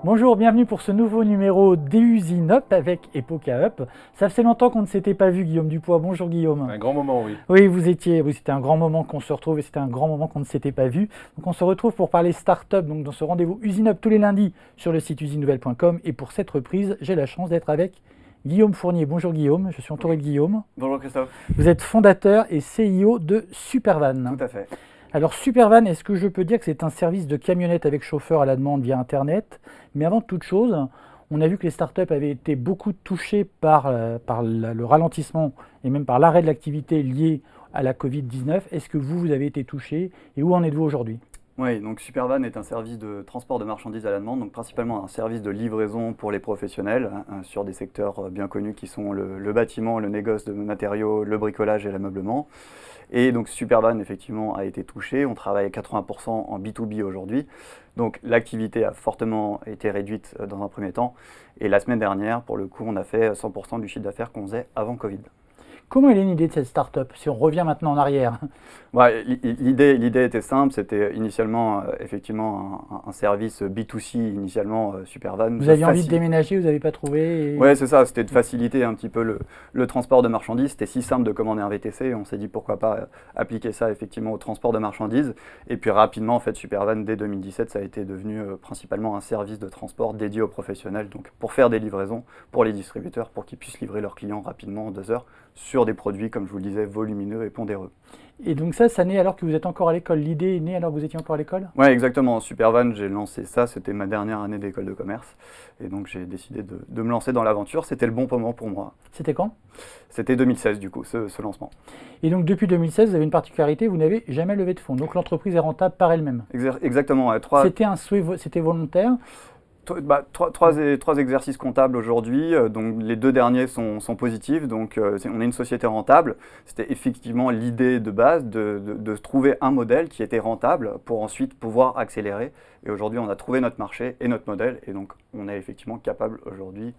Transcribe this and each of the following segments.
Bonjour, bienvenue pour ce nouveau numéro d'Usine Up avec Epoca Up. Ça faisait longtemps qu'on ne s'était pas vu, Guillaume Dupois. Bonjour Guillaume. Un grand moment, oui. Oui, c'était un grand moment qu'on se retrouve et c'était un grand moment qu'on ne s'était pas vu. Donc on se retrouve pour parler start-up, donc dans ce rendez-vous Usine Up tous les lundis sur le site usinenouvelle.com. Et pour cette reprise, j'ai la chance d'être avec Guillaume Fournier. Bonjour Guillaume, je suis entouré de Guillaume. Bonjour Christophe. Vous êtes fondateur et CEO de Supervan. Tout à fait. Alors Supervan, est-ce que je peux dire que c'est un service de camionnette avec chauffeur à la demande via Internet? Mais avant toute chose, on a vu que les startups avaient été beaucoup touchées par le ralentissement et même par l'arrêt de l'activité lié à la Covid-19. Est-ce que vous avez été touché et où en êtes-vous aujourd'hui? Oui, donc Supervan est un service de transport de marchandises à la demande, donc principalement un service de livraison pour les professionnels sur des secteurs bien connus qui sont le bâtiment, le négoce de matériaux, le bricolage et l'ameublement. Et donc Supervan effectivement a été touché, on travaille à 80% en B2B aujourd'hui, donc l'activité a fortement été réduite dans un premier temps, et la semaine dernière, pour le coup, on a fait 100% du chiffre d'affaires qu'on faisait avant Covid. Comment est l'idée de cette startup si on revient maintenant en arrière? Ouais, l'idée était simple, c'était initialement effectivement un service B2C, initialement Supervan. Vous aviez envie de déménager, vous n'avez pas trouvé Ouais, c'est ça, c'était de faciliter un petit peu le transport de marchandises. C'était si simple de commander un VTC, on s'est dit pourquoi pas appliquer ça effectivement au transport de marchandises. Et puis rapidement, en fait, Supervan, dès 2017, ça a été devenu principalement un service de transport dédié aux professionnels, donc pour faire des livraisons pour les distributeurs, pour qu'ils puissent livrer leurs clients rapidement en 2 heures sur des produits, comme je vous le disais, volumineux et pondéreux. Et donc ça naît alors que vous êtes encore à l'école. L'idée est née alors que vous étiez encore à l'école? Ouais, exactement. Supervan, j'ai lancé ça, c'était ma dernière année d'école de commerce. Et donc j'ai décidé de me lancer dans l'aventure. C'était le bon moment pour moi. C'était quand? C'était 2016 du coup, ce lancement. Et donc depuis 2016, vous avez une particularité, vous n'avez jamais levé de fonds. Donc l'entreprise est rentable par elle-même. Exactement. Ouais, C'était un souhait, c'était volontaire. trois exercices comptables aujourd'hui, donc les 2 derniers sont positifs, donc on est une société rentable. C'était effectivement l'idée de base de trouver un modèle qui était rentable pour ensuite pouvoir accélérer. Et aujourd'hui, on a trouvé notre marché et notre modèle, et donc on est effectivement capable aujourd'hui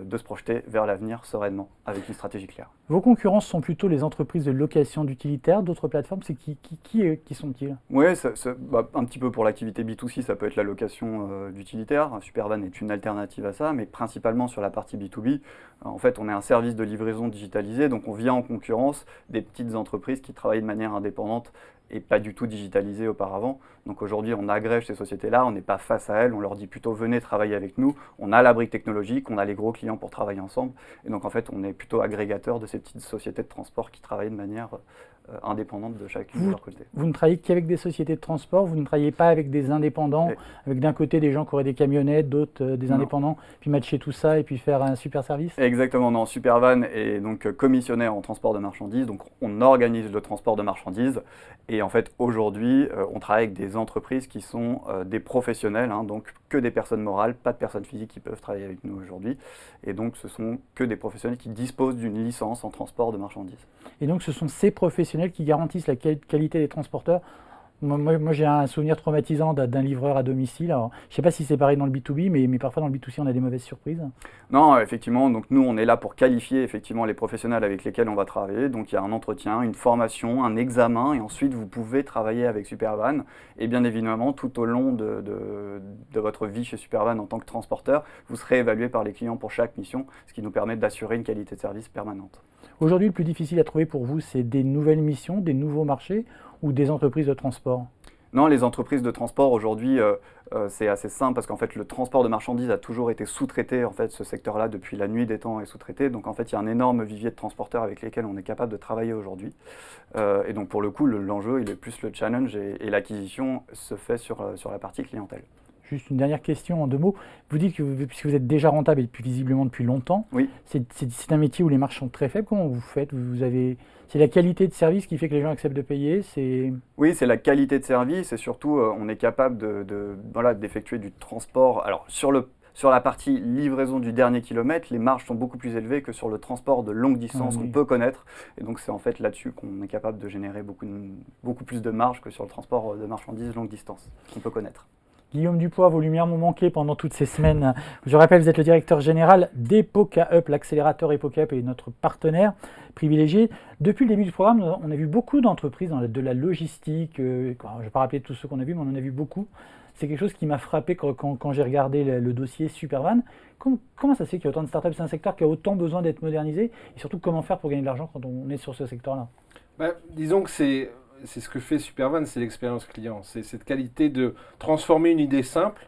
de se projeter vers l'avenir sereinement avec une stratégie claire. Vos concurrents sont plutôt les entreprises de location d'utilitaires, d'autres plateformes, c'est qui sont-ils? Oui, un petit peu pour l'activité B2C, ça peut être la location d'utilitaires. Supervan est une alternative à ça, mais principalement sur la partie B2B. En fait, on est un service de livraison digitalisé, donc on vient en concurrence des petites entreprises qui travaillent de manière indépendante et pas du tout digitalisées auparavant. Donc aujourd'hui, on agrège ces sociétés-là, on n'est pas face à elles, on leur dit plutôt venez travailler avec nous. On a la brique technologique, on a les gros clients pour travailler ensemble. Et donc en fait, on est plutôt agrégateur de ces petites sociétés de transport qui travaillent de manière indépendante de chacune de leur côté. Vous ne travaillez qu'avec des sociétés de transport, vous ne travaillez pas avec des indépendants, avec d'un côté des gens qui auraient des camionnettes, d'autres des indépendants, puis matcher tout ça et puis faire un super service? Exactement, non. Supervan est donc commissionnaire en transport de marchandises, donc on organise le transport de marchandises. Et en fait, aujourd'hui, on travaille avec des entreprises qui sont des professionnels, donc que des personnes morales, pas de personnes physiques qui peuvent travailler avec nous aujourd'hui. Et donc, ce sont que des professionnels qui disposent d'une licence en transport de marchandises. Et donc, ce sont ces professionnels qui garantissent la qualité des transporteurs. Moi, j'ai un souvenir traumatisant d'un livreur à domicile. Alors, je ne sais pas si c'est pareil dans le B2B, mais parfois dans le B2C, on a des mauvaises surprises. Non, effectivement, donc nous, on est là pour qualifier effectivement les professionnels avec lesquels on va travailler. Donc il y a un entretien, une formation, un examen, et ensuite vous pouvez travailler avec Supervan. Et bien évidemment, tout au long de votre vie chez Supervan en tant que transporteur, vous serez évalué par les clients pour chaque mission, ce qui nous permet d'assurer une qualité de service permanente. Aujourd'hui, le plus difficile à trouver pour vous, c'est des nouvelles missions, des nouveaux marchés ou des entreprises de transport? Non, les entreprises de transport aujourd'hui, c'est assez simple parce qu'en fait, le transport de marchandises a toujours été sous-traité. En fait, ce secteur-là, depuis la nuit des temps, est sous-traité. Donc, en fait, il y a un énorme vivier de transporteurs avec lesquels on est capable de travailler aujourd'hui. Et donc, pour le coup, l'enjeu, il est plus le challenge et l'acquisition se fait sur la partie clientèle. Juste une dernière question en 2 mots. Vous dites que puisque vous êtes déjà rentable et visiblement depuis longtemps, Oui. c'est un métier où les marges sont très faibles. Comment vous faites? C'est la qualité de service qui fait que les gens acceptent de payer? Oui, c'est la qualité de service et surtout, on est capable d'effectuer du transport. Alors, sur la partie livraison du dernier kilomètre, les marges sont beaucoup plus élevées que sur le transport de longue distance qu'on peut connaître. Et donc, c'est en fait là-dessus qu'on est capable de générer beaucoup plus de marge que sur le transport de marchandises longue distance qu'on peut connaître. Guillaume Dupois, vos lumières m'ont manqué pendant toutes ces semaines. Je rappelle, vous êtes le directeur général d'EpocaUp. L'accélérateur EpocaUp est notre partenaire privilégié. Depuis le début du programme, on a vu beaucoup d'entreprises dans de la logistique. Je ne vais pas rappeler tous ceux qu'on a vus, mais on en a vu beaucoup. C'est quelque chose qui m'a frappé quand j'ai regardé le dossier Supervan. Comment ça se fait qu'il y a autant de startups? C'est un secteur qui a autant besoin d'être modernisé. Et surtout, comment faire pour gagner de l'argent quand on est sur ce secteur-là? Disons que c'est ce que fait Supervan, c'est l'expérience client. C'est cette qualité de transformer une idée simple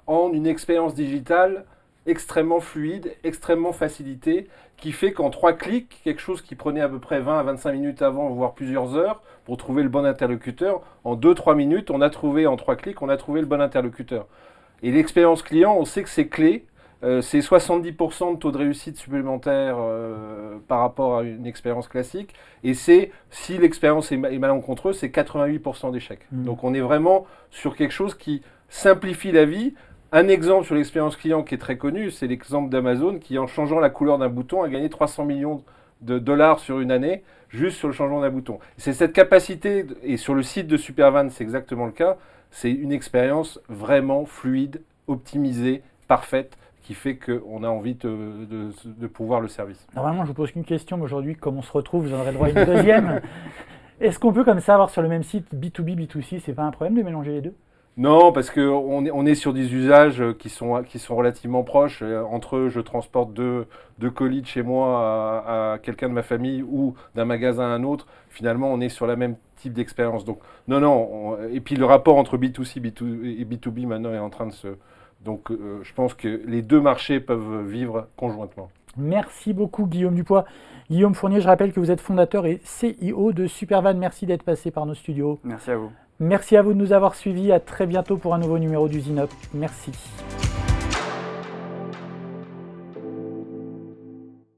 en une expérience digitale extrêmement fluide, extrêmement facilitée, qui fait qu'en 3 clics, quelque chose qui prenait à peu près 20 à 25 minutes avant, voire plusieurs heures, pour trouver le bon interlocuteur, en 2-3 minutes, en 3 clics, on a trouvé le bon interlocuteur. Et l'expérience client, on sait que c'est clé. C'est 70% de taux de réussite supplémentaire par rapport à une expérience classique. Et si l'expérience est malencontreuse, c'est 88% d'échecs. Donc on est vraiment sur quelque chose qui simplifie la vie. Un exemple sur l'expérience client qui est très connu, c'est l'exemple d'Amazon qui, en changeant la couleur d'un bouton, a gagné 300 millions de dollars sur une année, juste sur le changement d'un bouton. C'est cette capacité, et sur le site de Supervan, c'est exactement le cas, c'est une expérience vraiment fluide, optimisée, parfaite, qui fait qu'on a envie de pouvoir le service. Normalement, je vous pose qu'une question, mais aujourd'hui, comme on se retrouve, j'en aurai droit à une deuxième. Est-ce qu'on peut comme ça avoir sur le même site B2B, B2C? C'est pas un problème de mélanger les deux? Non, parce qu'on est sur des usages qui sont relativement proches. Entre eux, je transporte deux colis de chez moi à quelqu'un de ma famille ou d'un magasin à un autre. Finalement, on est sur la même type d'expérience. Donc, non. Et puis, le rapport entre B2C et B2B maintenant est en train de se... Donc, je pense que les deux marchés peuvent vivre conjointement. Merci beaucoup, Guillaume Dupois. Guillaume Fournier, je rappelle que vous êtes fondateur et CEO de Supervan. Merci d'être passé par nos studios. Merci à vous. Merci à vous de nous avoir suivis. À très bientôt pour un nouveau numéro d'Usine Up. Merci.